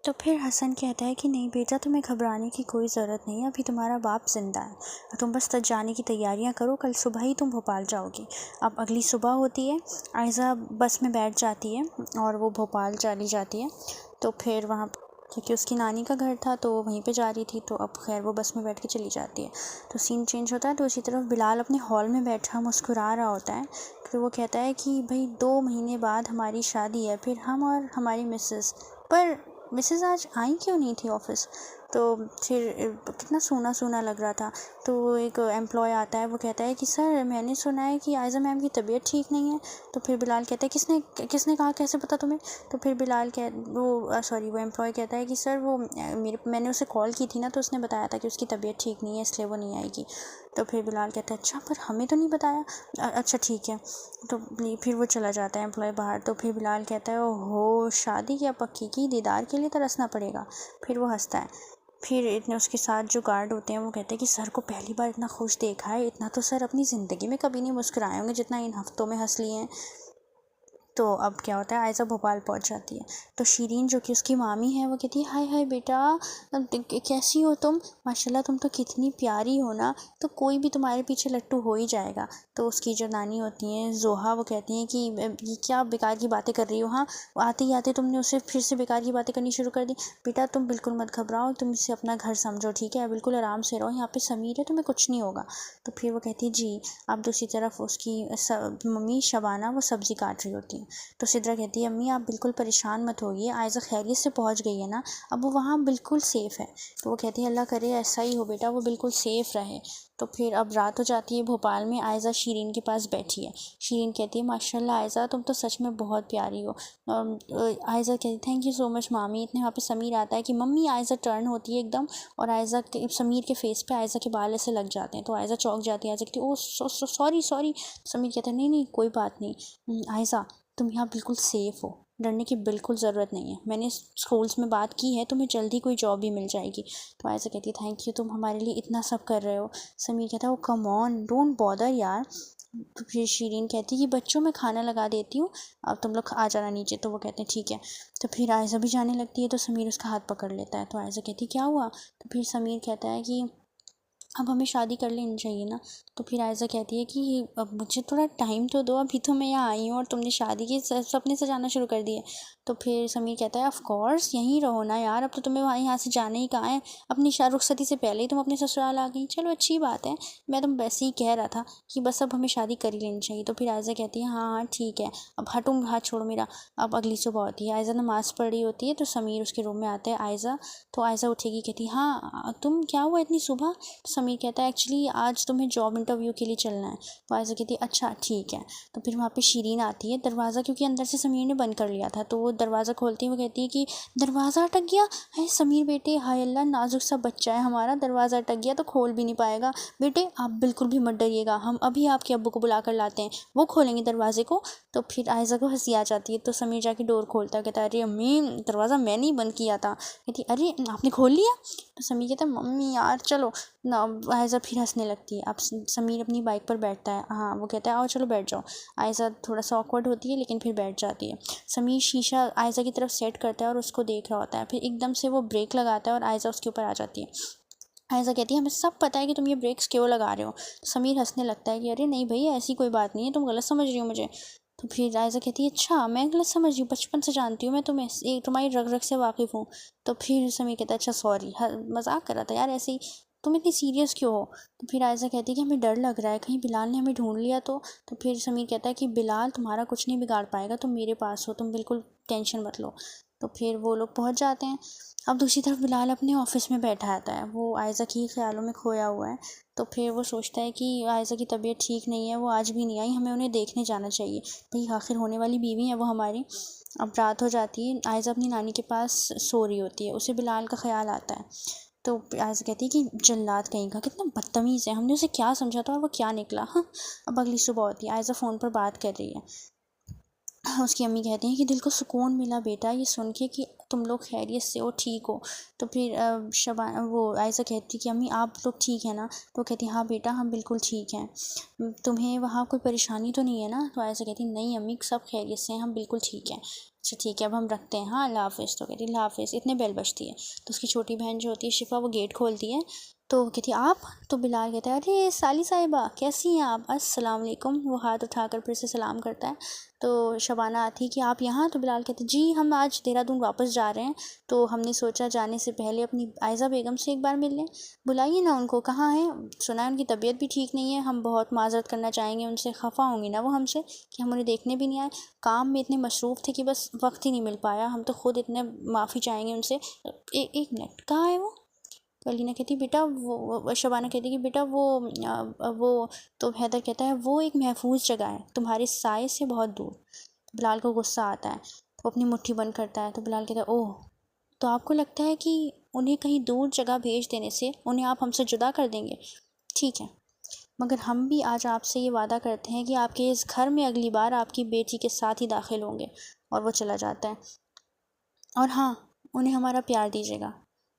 तो फिर हसन कहता है कि नहीं बेटा, तुम्हें घबराने की कोई ज़रूरत नहीं है, अभी तुम्हारा बाप ज़िंदा है, तुम बस जाने की तैयारियां करो, कल सुबह ही तुम भोपाल जाओगी। अब अगली सुबह होती है, आयज़ा बस में बैठ जाती है और वो भोपाल चली जाती है। तो फिर वहाँ, क्योंकि उसकी नानी का घर था तो वो वहीं पे जा रही थी, तो अब खैर वो बस में बैठ के चली जाती है। तो सीन चेंज होता है, तो उसी तरफ बिलाल अपने हॉल में बैठा मुस्कुरा रहा होता है। फिर वो कहता है कि भाई 2 महीने बाद हमारी शादी है, फिर हम और हमारी मिसेस, पर मिसेस आज आई क्यों नहीं थी ऑफिस। तो फिर कितना सूना सूना लग रहा था। तो एक एम्प्लॉय आता है, वो कहता है कि सर मैंने सुना है कि आयज़ा मैम की तबीयत ठीक नहीं है। तो फिर बिलाल कहता है किसने किसने कहा, कैसे पता तुम्हें। तो फिर वो एम्प्लॉय कहता है कि सर वो मैंने उसे कॉल की थी ना, तो उसने बताया था कि उसकी तबीयत ठीक नहीं है, इसलिए वो नहीं आएगी। तो फिर बिलाल कहता है अच्छा, पर हमें तो नहीं बताया। अच्छा ठीक है। तो फिर वो चला जाता है एम्प्लॉय बाहर। तो फिर बिलाल कहता है ओहो, शादी क्या पक्की की, दीदार के लिए तरसना पड़ेगा। फिर वो हंसता है। फिर इतने उसके साथ जो गार्ड होते हैं वो कहते हैं कि सर को पहली बार इतना खुश देखा है, इतना तो सर अपनी ज़िंदगी में कभी नहीं मुस्कुराए होंगे जितना इन हफ्तों में हंस लिए हैं। तो अब क्या होता है, आयज़ा भोपाल पहुंच जाती है। तो शीरीन जो कि उसकी मामी है, वो कहती है हाय हाय बेटा, कैसी हो तुम, माशाल्लाह तुम तो कितनी प्यारी हो ना, तो कोई भी तुम्हारे पीछे लट्टू हो ही जाएगा। तो उसकी जो नानी होती हैं जोहा, वो कहती हैं कि ये क्या बेकार की बातें कर रही हो, हाँ आते ही आते तुमने उससे फिर से बेकार की बातें करनी शुरू कर दी। बेटा तुम बिल्कुल मत घबराओ, तुम इसे अपना घर समझो, ठीक है, बिल्कुल आराम से रहो, यहाँ पे समीर है, तुम्हें कुछ नहीं होगा। तो फिर वो कहती है जी। अब दूसरी तरफ उसकी मम्मी शबाना वो सब्ज़ी काट रही होती है। तो सिद्रा कहती है अम्मी आप बिल्कुल परेशान मत होइए, आयज़ा खैरियत से पहुंच गई है ना, अब वो वहाँ बिल्कुल सेफ़ है। तो वो कहती है अल्लाह करे ऐसा ही हो बेटा, वो बिल्कुल सेफ़ रहे। तो फिर अब रात हो जाती है भोपाल में। आयज़ा शीरीन के पास बैठी है। शीरीन कहती है माशाल्लाह आयज़ा तुम तो सच में बहुत प्यारी हो। आयज़ा कहती है थैंक यू सो मच मामी। इतने वहाँ पे समीर आता है कि मम्मी, आयज़ा टर्न होती है एकदम, और समीर के फेस पे आयज़ा के बाल ऐसे लग जाते हैं। तो आयज़ा चौंक जाती है। आयज़ा कहती है ओ सॉरी सॉरी। समीर कहता है नहीं नहीं कोई बात नहीं आयज़ा, तुम यहाँ बिल्कुल सेफ़ हो, डरने की बिल्कुल ज़रूरत नहीं है, मैंने स्कूल्स में बात की है, तुम्हें जल्दी कोई जॉब भी मिल जाएगी। तो ऐसे कहती है थैंक यू, तुम हमारे लिए इतना सब कर रहे हो। समीर कहता है ओ कम ऑन डोंट बॉदर यार। तो फिर शीरीन कहती है कि बच्चों में खाना लगा देती हूँ, अब तुम लोग आ जाना नीचे। तो वो कहते हैं ठीक है। तो फिर आयज़ा भी जाने लगती है, तो समीर उसका हाथ पकड़ लेता है। तो आयज़ा कहती है क्या हुआ। तो फिर समीर कहता है कि अब हमें शादी कर लेनी चाहिए ना। तो फिर आयज़ा कहती है कि अब मुझे थोड़ा टाइम तो दो, अभी तो मैं यहाँ आई हूँ और तुमने शादी के सपने सजाना शुरू कर दिए। तो फिर समीर कहता है ऑफ कोर्स यहीं रहो ना यार, अब तो तुम्हें वहाँ यहाँ से जाना ही कहाँ है, अपनी रुखसती से पहले ही तुम अपने ससुराल आ गई, चलो अच्छी बात है। मैं तुम वैसे ही कह रहा था कि बस अब हमें शादी कर ही लेनी चाहिए। तो फिर आयज़ा कहती है हाँ हाँ ठीक है, अब हटूँ हाथ छोड़ो मेरा। अब अगली सुबह होती है, आयज़ा नमाज़ पढ़ रही होती है, तो समीर उसके रूम में आता है। आयज़ा, तो आयज़ा उठेगी, कहती है हाँ तुम, क्या हुआ इतनी सुबह। समीर कहता है एक्चुअली आज तुम्हें जॉब इंटरव्यू के लिए चलना है। तो आयज़ा कहती है अच्छा ठीक है। तो फिर वहाँ पे शीरीन आती है, दरवाज़ा क्योंकि अंदर से समीर ने बंद कर लिया था, तो वो दरवाज़ा खोलती है। वो कहती है कि दरवाज़ा अटक गया है समीर बेटे, हाय अल्लाह नाजुक सा बच्चा है हमारा, दरवाज़ा अटक गया तो खोल भी नहीं पाएगा। बेटे आप बिल्कुल भी मत डरिएगा, हम अभी आपके अब्बू को बुला कर लाते हैं, वो खोलेंगे दरवाजे को। तो फिर आयज़ा को हंसी आ जाती है, तो समीर जाके डोर खोलता है, कहता है अरे अम्मी दरवाज़ा मैंने ही बंद किया था। कहती अरे आपने खोल लिया। तो समीर कहता है मम्मी यार चलो ना। आयज़ा फिर हंसने लगती है। अब समीर अपनी बाइक पर बैठता है, हाँ वो कहता है आओ चलो बैठ जाओ। आयज़ा थोड़ा सा ऑकवर्ड होती है लेकिन फिर बैठ जाती है। समीर शीशा आयज़ा की तरफ सेट करता है और उसको देख रहा होता है, फिर एकदम से वो ब्रेक लगाता है और आयज़ा उसके ऊपर आ जाती है। आयज़ा कहती है हमें सब पता है कि तुम ये ब्रेक्स क्यों लगा रहे हो। समीर हंसने लगता है कि अरे नहीं भैया ऐसी कोई बात नहीं है, तुम गलत समझ रही हो मुझे। तो फिर आयज़ा कहती है अच्छा मैं गलत समझ रही हूँ, बचपन से जानती हूँ मैं तुम्हें, तुम्हारी रग रग से वाकिफ़ हूँ। तो फिर समीर कहता है अच्छा सॉरी, मजाक कर रहा था यार ऐसे ही, तुम इतनी सीरियस क्यों हो। तो फिर आयज़ा कहती है कि हमें डर लग रहा है कहीं बिलाल ने हमें ढूंढ लिया तो। फिर समीर कहता है कि बिलाल तुम्हारा कुछ नहीं बिगाड़ पाएगा, तुम मेरे पास हो, तुम बिल्कुल टेंशन मत लो। तो फिर वो लोग पहुंच जाते हैं। अब दूसरी तरफ बिलाल अपने ऑफिस में बैठा आता है, वो आयज़ा की ख्यालों में खोया हुआ है। तो फिर वो सोचता है कि आयज़ा की तबीयत ठीक नहीं है, वो आज भी नहीं आई, हमें उन्हें देखने जाना चाहिए, भाई आखिर होने वाली बीवी है वो हमारी। अब रात हो जाती है, आयज़ा अपनी नानी के पास सो रही होती है, उसे बिलाल का ख्याल आता है। तो आयज़ा कहती है कि जल्लाद कहीं का, कितना बदतमीज़ है, हमने उसे क्या समझा था और वो क्या निकला। हाँ। अब अगली सुबह होती है, आयज़ा फ़ोन पर बात कर रही है। उसकी अम्मी कहती हैं कि दिल को सुकून मिला बेटा ये सुन के कि तुम लोग खैरियत से हो, ठीक हो? तो फिर शबाना वो आयशा कहती कि अम्मी आप लोग ठीक है ना? तो कहती हाँ बेटा हम बिल्कुल ठीक हैं, तुम्हें वहाँ कोई परेशानी तो नहीं है ना? तो आयशा कहती नहीं अम्मी सब खैरियत से हैं, हम बिल्कुल ठीक हैं। अच्छा ठीक है अब हम रखते हैं, हाँ अल्लाह हाफ़िज़। तो कहती अल्लाह हाफ़िज़। इतने बेल बजती है तो उसकी छोटी बहन जो होती है शिफा वो गेट खोलती है। तो कहती आप? तो बिलाल कहता है अरे साली साहिबा कैसी हैं आप? अस्सलाम वालेकुम। वो हाथ उठाकर फिर से सलाम करता है। तो शबाना आती है कि आप यहाँ? तो बिलाल कहते जी हम आज देहरादून वापस जा रहे हैं, तो हमने सोचा जाने से पहले अपनी आयज़ा बेगम से एक बार मिल लें। बुलाइए ना उनको, कहाँ हैं? सुना है उनकी तबीयत भी ठीक नहीं है, हम बहुत माज़रत करना चाहेंगे उनसे, खफ़ा होंगी ना वो हमसे कि हम उन्हें देखने भी नहीं आए? काम में इतने मसरूफ़ थे कि बस वक्त ही नहीं मिल पाया, हम तो खुद इतने माफ़ी चाहेंगे उनसे। एक मिनट कहाँ है वो? तो अलीना कहती बेटा वो शबाना कहती कि बेटा वो तो हैदर कहता है वो एक महफूज जगह है तुम्हारे साए से बहुत दूर। बिलाल को गुस्सा आता है तो अपनी मुट्ठी बंद करता है। तो बिलाल कहता है ओह, तो आपको लगता है कि उन्हें कहीं दूर जगह भेज देने से उन्हें आप हमसे जुदा कर देंगे? ठीक है, मगर हम भी आज आपसे ये वादा करते हैं कि आपके इस घर में अगली बार आपकी बेटी के साथ ही दाखिल होंगे। और वो चला जाता है। और हाँ, उन्हें हमारा प्यार दीजिएगा।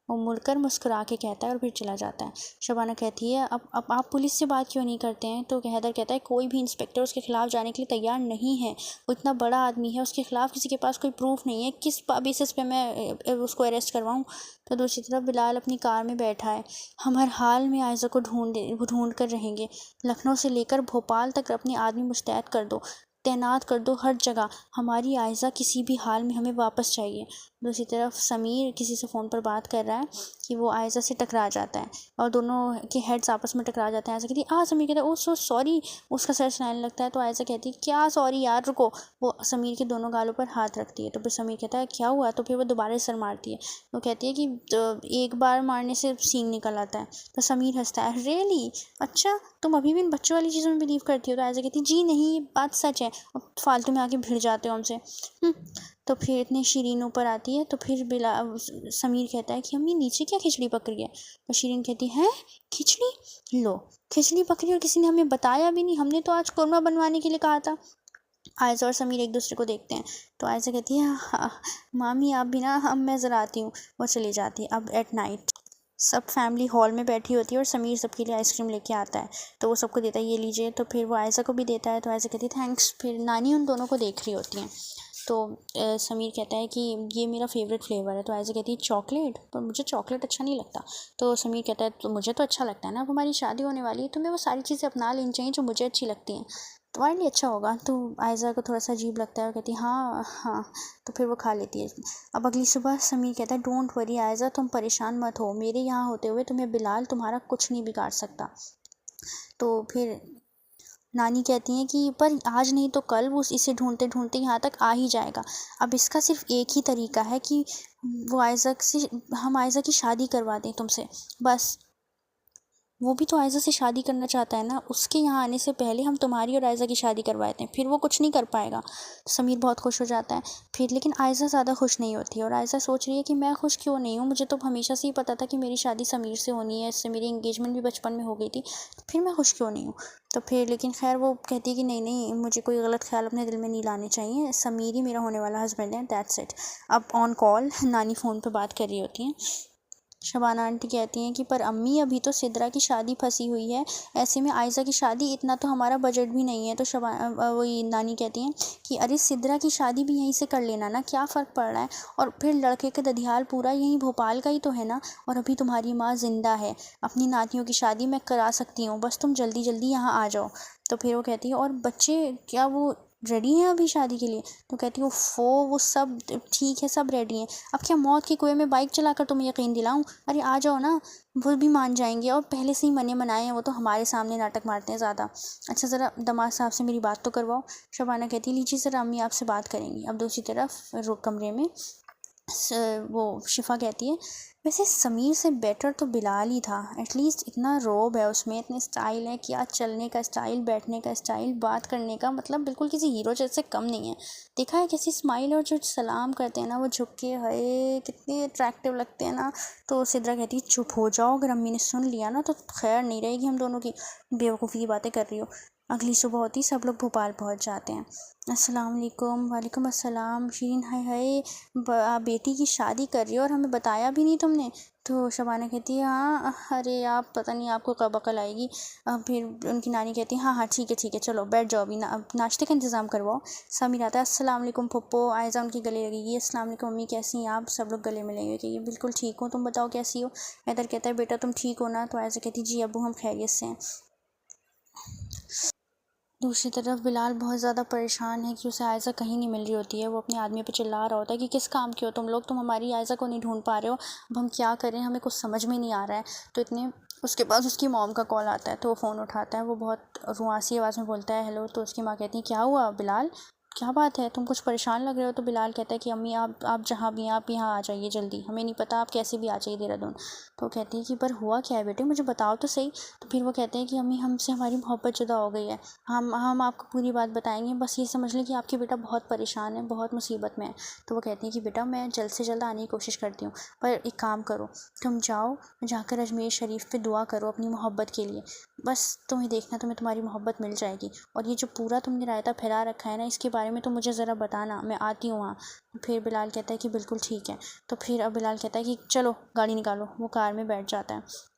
वो मुड़कर मुस्कुरा के कहता है और फिर चला जाता है। शबाना कहती है अब आप पुलिस से बात क्यों नहीं करते हैं? तो हैदर कहता है कोई भी इंस्पेक्टर उसके खिलाफ़ जाने के लिए तैयार नहीं है, वो इतना बड़ा आदमी है, उसके खिलाफ़ किसी के पास कोई प्रूफ नहीं है, किस बेसिस पे मैं उसको अरेस्ट करवाऊँ? तो दूसरी तरफ बिलाल अपनी कार में बैठा है। हम हर हाल में आयज़ा को ढूंढ कर रहेंगे, लखनऊ से लेकर भोपाल तक अपने आदमी मुस्तैद कर दो, तैनात कर दो हर जगह, हमारी आयज़ा किसी भी हाल में हमें वापस चाहिए। दूसरी तरफ समीर किसी से फ़ोन पर बात कर रहा है कि वो आयज़ा से टकरा जाता है और दोनों के हेड्स आपस में टकरा जाते हैं। आयज़ा कहती है समीर कहता है ओह सो सॉरी, उसका सर सुनाने लगता है। तो आयज़ा कहती है क्या सॉरी यार, रुको। वो समीर के दोनों गालों पर हाथ रखती है। तो फिर समीर कहता है क्या हुआ? तो फिर वो दोबारा सर मारती है। वो कहती है कि एक बार मारने से सींग निकल आता है। तो समीर हंसता है रियली, अच्छा तुम अभी भी इन बच्चों वाली चीज़ों में बिलीव करती हो? तो आयज़ा कहती है जी नहीं, ये बात सच है, और फालतू में आके भिड़ जाते हो हमसे। तो फिर इतने शीरीन ऊपर आती है। तो फिर समीर कहता है कि अम्मी नीचे क्या खिचड़ी पक रही है? तो शीरीन कहती है खिचड़ी? लो, खिचड़ी पक रही है और किसी ने हमें बताया भी नहीं, हमने तो आज कोरमा बनवाने के लिए कहा था। आयज़ा और समीर एक दूसरे को देखते हैं। तो आयज़ा कहती है हाँ मामी आप भी ना, हम मैं ज़रा आती हूँ। वो चली जाती है। अब एट नाइट सब फैमिली हॉल में बैठी होती है और समीर सबके लिए आइसक्रीम लेके आता है। तो वो सबको देता है ये लीजिए। तो फिर वो आयज़ा को भी देता है। तो आयज़ा कहती है थैंक्स। फिर नानी उन दोनों को देख रही होती हैं। तो समीर कहता है कि ये मेरा फेवरेट फ्लेवर है। तो आयज़ा कहती है चॉकलेट? पर मुझे चॉकलेट अच्छा नहीं लगता। तो समीर कहता है तो मुझे तो अच्छा लगता है ना, अब हमारी शादी होने वाली है, तुम्हें वो सारी चीज़ें अपना लेनी चाहिए जो मुझे अच्छी लगती हैं, तुम्हारे लिए अच्छा होगा। तो आयज़ा को थोड़ा सा अजीब लगता है और कहती है हाँ हाँ। तो फिर वो खा लेती है। अब अगली सुबह समीर कहता है डोंट वरी आयज़ा, तुम परेशान मत हो, मेरे यहाँ होते हुए तुम्हें बिलाल तुम्हारा कुछ नहीं बिगाड़ सकता। तो फिर नानी कहती हैं कि पर आज नहीं तो कल वो इसे ढूंढते ढूंढते यहाँ तक आ ही जाएगा। अब इसका सिर्फ एक ही तरीका है कि हम आयज़ा की शादी करवा दें तुमसे, बस। वो भी तो आयज़ा से शादी करना चाहता है ना, उसके यहाँ आने से पहले हम तुम्हारी और आयज़ा की शादी करवाते हैं, फिर वो कुछ नहीं कर पाएगा। समीर बहुत खुश हो जाता है। फिर लेकिन आयज़ा ज़्यादा खुश नहीं होती है और आयज़ा सोच रही है कि मैं खुश क्यों नहीं हूँ, मुझे तो हमेशा से ही पता था कि मेरी शादी समीर से होनी है, इससे मेरी इंगेजमेंट भी बचपन में हो गई थी, तो फिर मैं खुश क्यों नहीं हूँ? तो फिर लेकिन खैर वो कहती है कि नहीं नहीं, मुझे कोई गलत ख्याल अपने दिल में नहीं लाने चाहिए, समीर ही मेरा होने वाला हस्बैंड है, दैट्स इट। अब ऑन कॉल नानी फ़ोन पर बात कर रही होती हैं। शबाना आंटी कहती हैं कि पर अम्मी अभी तो सिद्रा की शादी फंसी हुई है, ऐसे में आयज़ा की शादी, इतना तो हमारा बजट भी नहीं है। तो वही नानी कहती हैं कि अरे सिद्रा की शादी भी यहीं से कर लेना ना, क्या फ़र्क पड़ रहा है, और फिर लड़के का ददियाल पूरा यहीं भोपाल का ही तो है ना, और अभी तुम्हारी माँ ज़िंदा है, अपनी नातियों की शादी मैं करा सकती हूँ, बस तुम जल्दी जल्दी यहाँ आ जाओ। तो फिर वो कहती है और बच्चे क्या वो रेडी हैं अभी शादी के लिए? तो कहती हूँ वो सब ठीक है, सब रेडी हैं, अब क्या मौत के कुएं में बाइक चलाकर तुम्हें यकीन दिलाऊं? अरे आ जाओ ना, वो भी मान जाएंगे, और पहले से ही मने मनाए हैं, वो तो हमारे सामने नाटक मारते हैं ज़्यादा। अच्छा ज़रा दमाद साहब से मेरी बात तो करवाओ। शबाना कहती लीजिए ज़रा अम्मी आपसे बात करेंगी। अब दूसरी तरफ कमरे में वो शिफा कहती है वैसे समीर से बेटर तो बिलाल ही था, एटलीस्ट इतना रोब है उसमें, इतने स्टाइल है, क्या चलने का स्टाइल, बैठने का स्टाइल, बात करने का, मतलब बिल्कुल किसी हीरो जैसे कम नहीं है। देखा है कैसी स्माइल, और जो सलाम करते हैं ना वो झुक के, हाय कितने अट्रैक्टिव लगते हैं ना। तो सिद्रा कहती है चुप हो जाओ, अगर अम्मी ने सुन लिया ना तो खैर नहीं रहेगी हम दोनों की, बेवकूफ़ी की बातें कर रही हो। अगली सुबह होती सब लोग भोपाल पहुंच जाते हैं। अस्सलाम वालेकुम। वालेकुम अस्सलाम। शीन, हाय हाय, आप बेटी की शादी कर रही हो और हमें बताया भी नहीं तुमने। तो शबाना कहती है हाँ, अरे आप पता नहीं आपको कब अकल आएगी। फिर उनकी नानी कहती है हाँ हाँ ठीक है चलो बैठ जाओ, अभी अब नाश्ते का इंतज़ाम करवाओ। समीर आता है, अस्सलाम वालेकुम फुप्पो। आयज़ा उनके गले लगेगी, अस्सलाम वालेकुम मम्मी, कैसी हैं आप। सब लोग गले मिलेंगे कि ये बिल्कुल ठीक हो, तुम बताओ कैसी हो। हैदर कहता है बेटा तुम ठीक हो ना। तो आयज़ा कहती जी अब्बू हम खैरियत से हैं। दूसरी तरफ बिलाल बहुत ज़्यादा परेशान है कि उसे आयज़ा कहीं नहीं मिल रही होती है। वो अपने आदमी पे चिल्ला रहा होता है कि किस काम के हो तुम लोग, तुम हमारी आयज़ा को नहीं ढूंढ पा रहे हो, अब हम क्या करें, हमें कुछ समझ में नहीं आ रहा है। तो इतने उसके पास उसकी मॉम का कॉल आता है, तो वो फ़ोन उठाता है। वो बहुत रुआसी आवाज़ में बोलता है हेलो। तो उसकी माँ कहती है क्या हुआ बिलाल, क्या बात है, तुम कुछ परेशान लग रहे हो। तो बिलाल कहता है कि अम्मी आप जहाँ भी हैं आप यहाँ आ जाइए जल्दी, हमें नहीं पता आप कैसे भी आ जाइए देहरादून। तो कहती है कि पर हुआ क्या है बेटे, मुझे बताओ तो सही। तो फिर वो कहते हैं कि अम्मी हमसे हमारी मोहब्बत जुदा हो गई है, हम आपको पूरी बात बताएंगे, बस ये समझ लें कि आपकी बेटा बहुत परेशान है, बहुत मुसीबत में है। तो वो कहती है कि बेटा मैं जल्द से जल्द आने की कोशिश करती हूँ, पर एक काम करो, तुम जाओ जाकर अजमेर शरीफ पे दुआ करो अपनी मोहब्बत के लिए, बस तुम्हें देखना तुम्हें तुम्हारी मोहब्बत मिल जाएगी। और ये जो पूरा तुमने रायता फैला रखा है ना, इसके बारे में तो मुझे ज़रा बताना, मैं आती हूँ वहाँ। फिर बिलाल कहता है कि बिल्कुल ठीक है। तो फिर अब बिलाल कहता है कि चलो गाड़ी निकालो। वो कार में बैठ जाता है।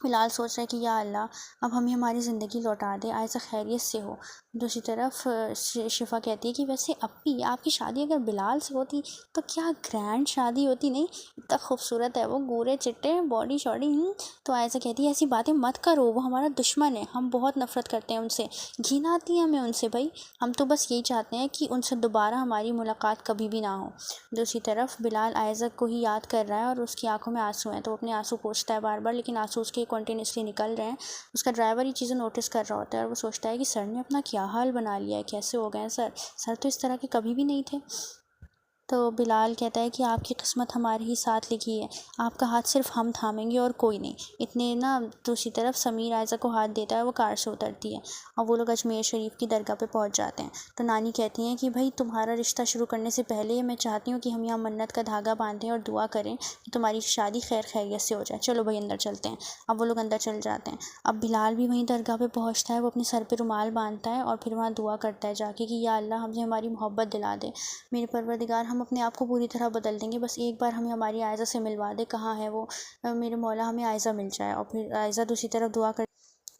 बिलाल सोच रहा है कि या अल्लाह अब हमें हमारी ज़िंदगी लौटा दे, आयज़ा खैरियत से हो। दूसरी तरफ शिफा कहती है कि वैसे अप्पी आपकी शादी अगर बिलाल से होती तो क्या ग्रैंड शादी होती, नहीं इतना खूबसूरत है वो, गोरे चिट्टे बॉडी शॉडी। तो आयज़ा कहती है ऐसी बातें मत करो, वो हमारा दुश्मन है, हम बहुत नफ़रत करते हैं उनसे, घिन आती है हमें उनसे भाई, हम तो बस यही चाहते हैं कि उनसे दोबारा हमारी मुलाकात कभी भी ना हो। दूसरी तरफ बिलाल आयज़ा को ही याद कर रहा है और उसकी आंखों में आंसू हैं, तो वो अपने आंसू पोंछता है बार बार, लेकिन आंसू उसके कंटिन्यूसली निकल रहे हैं। उसका ड्राइवर ये चीज़ें नोटिस कर रहा होता है और वो सोचता है कि सर ने अपना क्या हाल बना लिया है, कैसे हो गए हैं सर तो इस तरह के कभी भी नहीं थे। तो बिलाल कहता है कि आपकी किस्मत हमारे ही साथ लिखी है, आपका हाथ सिर्फ हम थामेंगे और कोई नहीं। इतने ना दूसरी तरफ समीर आयज़ा को हाथ देता है, वो कार से उतरती है और वो लोग अजमेर शरीफ की दरगाह पे पहुंच जाते हैं। तो नानी कहती हैं कि भाई तुम्हारा रिश्ता शुरू करने से पहले मैं चाहती हूँ कि हम यहाँ मन्नत का धागा बांधें और दुआ करें कि तुम्हारी शादी खैर खैरियत से हो जाए, चलो भाई अंदर चलते हैं। अब वो लोग अंदर चल जाते हैं। अब बिलाल भी वहीं दरगाह पे पहुँचता है, वो अपने सर पे रुमाल बांधता है और फिर वहाँ दुआ करता है जाके कि या अल्लाह हमसे हमारी मोहब्बत दिला दे, मेरे परवरदिगार हम अपने आप को पूरी तरह बदल देंगे, बस एक बार हमें हमारी आयज़ा से मिलवा दे, कहाँ है वो, मेरे मौला हमें आयज़ा मिल जाए। और फिर आयज़ा दूसरी तरफ दुआ कर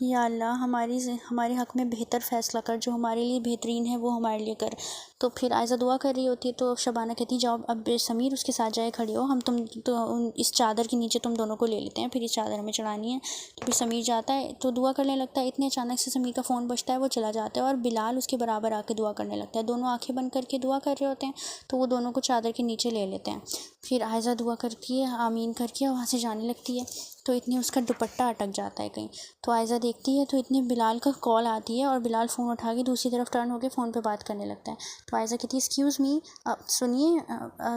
या अल्लाह हमारे हक़ में बेहतर फ़ैसला कर, जो हमारे लिए बेहतरीन है वो हमारे लिए कर। तो फिर आयज़ा दुआ कर रही होती है, तो शबाना कहती जाओ अब समीर उसके साथ जाए खड़ी हो, हम तुम तो इस चादर के नीचे तुम दोनों को ले लेते हैं, फिर इस चादर हमें चढ़ानी है। तो फिर समीर जाता है तो दुआ करने लगता है, इतने अचानक से समीर का फ़ोन बजता है, वो चला जाता है और बिलाल उसके बराबर आके दुआ करने लगता है। दोनों आँखें बंद करके दुआ कर रहे होते हैं, तो वो दोनों को चादर के नीचे ले लेते हैं। फिर आयज़ा दुआ करती है आमीन करके वहाँ से जाने लगती है, तो इतनी उसका दुपट्टा अटक जाता है कहीं। तो आयज़ा देखती है तो इतनी बिलाल का कॉल आती है और बिलाल फ़ोन उठा के दूसरी तरफ टर्न होकर फ़ोन पे बात करने लगता है। तो आयज़ा कहती है एक्सक्यूज़ मी, सुनिए।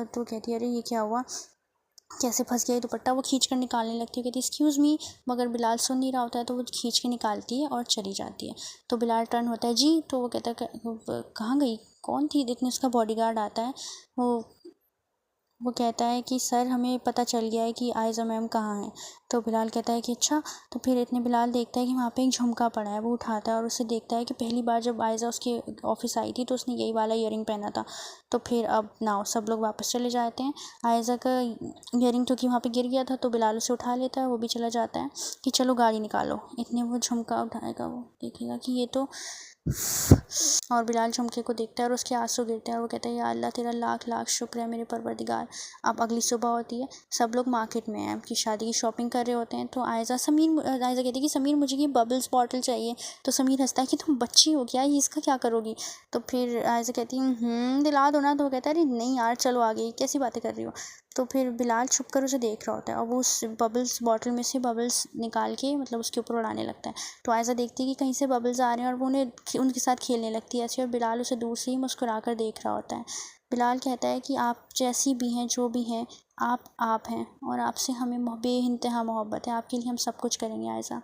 तो कहती है अरे ये क्या हुआ, कैसे फंस गया ये दुपट्टा। वो खींच कर निकालने लगती है, कहती है एक्सक्यूज़ मी, मगर बिलाल सुन नहीं रहा होता है, तो वो खींच के निकालती है और चली जाती है। तो बिलाल टर्न होता है जी, तो वो कहता है कहाँ गई, कौन थी। इतने उसका बॉडीगार्ड आता है, वो कहता है कि सर हमें पता चल गया है कि आयज़ा मैम कहाँ हैं। तो बिलाल कहता है कि अच्छा। तो फिर इतने बिलाल देखता है कि वहाँ पे एक झुमका पड़ा है, वो उठाता है और उससे देखता है कि पहली बार जब आयज़ा उसके ऑफिस आई थी तो उसने यही वाला ईयरिंग पहना था। तो फिर अब ना सब लोग वापस चले जाते हैं। आयज़ा का ईयरिंग क्योंकि वहाँ पे गिर गया था, तो बिलाल उसे उठा लेता है, वो भी चला जाता है कि चलो गाड़ी निकालो। इतने वो झुमका उठाएगा, वो देखेगा कि ये तो, और बिलाल झुमके को देखता है और उसके आंसू गिरते हैं और वो कहता है या अल्लाह तेरा लाख लाख शुक्र है मेरे परवरदिगार। अब अगली सुबह होती है, सब लोग मार्केट में हैं कि शादी की शॉपिंग कर रहे होते हैं। तो आयज़ा कहती है कि समीर मुझे ये बबल्स बॉटल चाहिए। तो समीर हंसता है कि तुम बच्ची हो क्या, ये इसका क्या करोगी। तो फिर आयज़ा कहती है दिला दो ना। तो वो कहता है अरे नहीं यार चलो आगे, कैसी बातें कर रही हो। तो फिर बिलाल छुप कर उसे देख रहा होता है और वो उस बबल्स बॉटल में से बबल्स निकाल के मतलब उसके ऊपर उड़ाने लगता है। तो आयज़ा देखती है कि कहीं से बबल्स आ रहे हैं और वो उन्हें उनके साथ खेलने लगती है ऐसे, और बिलाल उसे दूर से ही मुस्कुरा कर देख रहा होता है। बिलाल कहता है कि आप जैसी भी हैं, जो भी हैं, आप हैं और आपसे हमें बेइंतहा मोहब्बत है, आपके लिए हम सब कुछ करेंगे आयज़ा।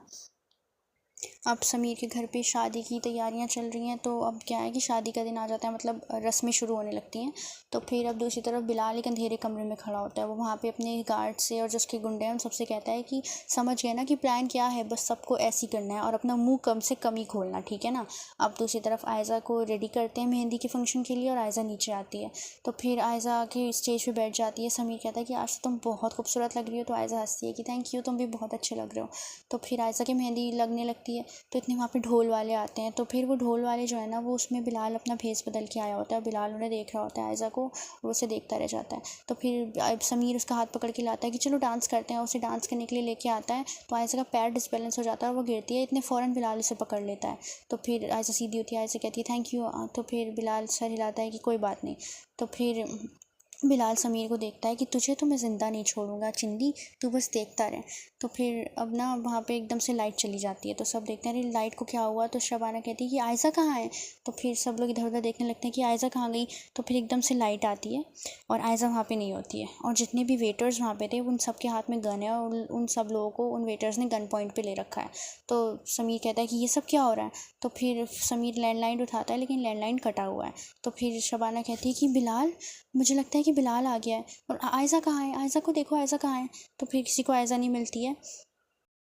अब समीर के घर पे शादी की तैयारियां चल रही हैं, तो अब क्या है कि शादी का दिन आ जाता है, मतलब रस्में शुरू होने लगती हैं। तो फिर अब दूसरी तरफ बिलाल एक अंधेरे कमरे में खड़ा होता है। वो वहाँ पे अपने गार्ड से और जो उसके गुंडे हैं उन सबसे कहता है कि समझ गए ना कि प्लान क्या है, बस सबको ऐसे ही करना है और अपना मुंह कम से कम ही खोलना, ठीक है ना। अब दूसरी तरफ आयज़ा को रेडी करते हैं मेहंदी के फंक्शन के लिए और आयज़ा नीचे आती है। तो फिर आयज़ा आके स्टेज पे बैठ जाती है। समीर कहता है कि आज तो तुम बहुत खूबसूरत लग रही हो। तो आयज़ा हंसती है कि थैंक यू, तुम भी बहुत अच्छे लग रहे हो। तो फिर आयज़ा की मेहंदी लगने लगती है। तो इतने वहाँ पे ढोल वाले आते हैं। तो फिर वो ढोल वाले जो है ना, वो उसमें बिलाल अपना भेस बदल के आया होता है। बिलाल उन्हें देख रहा होता है आयज़ा को, और उसे देखता रह जाता है। तो फिर समीर उसका हाथ पकड़ के लाता है कि चलो डांस करते हैं। उसे डांस करने के लिए लेके आता है। तो आयज़ा का पैर डिसबैलेंस हो जाता है और वो गिरती है। इतने फ़ौरन बिलाल उसे पकड़ लेता है। तो फिर आयज़ा सीधी होती है, आयज़ा कहती है थैंक यू। तो फिर बिलाल सर हिलाता है कि कोई बात नहीं। तो फिर बिलाल समीर को देखता है कि तुझे तो मैं ज़िंदा नहीं छोड़ूंगा चिंदी, तू बस देखता रहे। तो फिर अब ना वहाँ पे एकदम से लाइट चली जाती है। तो सब देखते हैं अरे लाइट को क्या हुआ। तो शबाना कहती है कि आयज़ा कहाँ है। तो फिर सब लोग इधर उधर देखने लगते हैं कि आयज़ा कहाँ गई। तो फिर एकदम से लाइट आती है और आयज़ा वहाँ पे नहीं होती है। और जितने भी वेटर्स वहाँ पे थे उन सब के हाथ में गन है और उन सब लोगों को उन वेटर्स ने गन पॉइंट पे ले रखा है। तो समीर कहता है कि ये सब क्या हो रहा है। तो फिर समीर लैंडलाइन उठाता है, लेकिन लैंडलाइन कटा हुआ है। तो फिर शबाना कहती है कि बिलाल, मुझे लगता है कि बिलाल आ गया है। और आयज़ा कहाँ है, आयज़ा को देखो, आयज़ा कहाँ है। तो फिर किसी को आयज़ा नहीं मिलती है।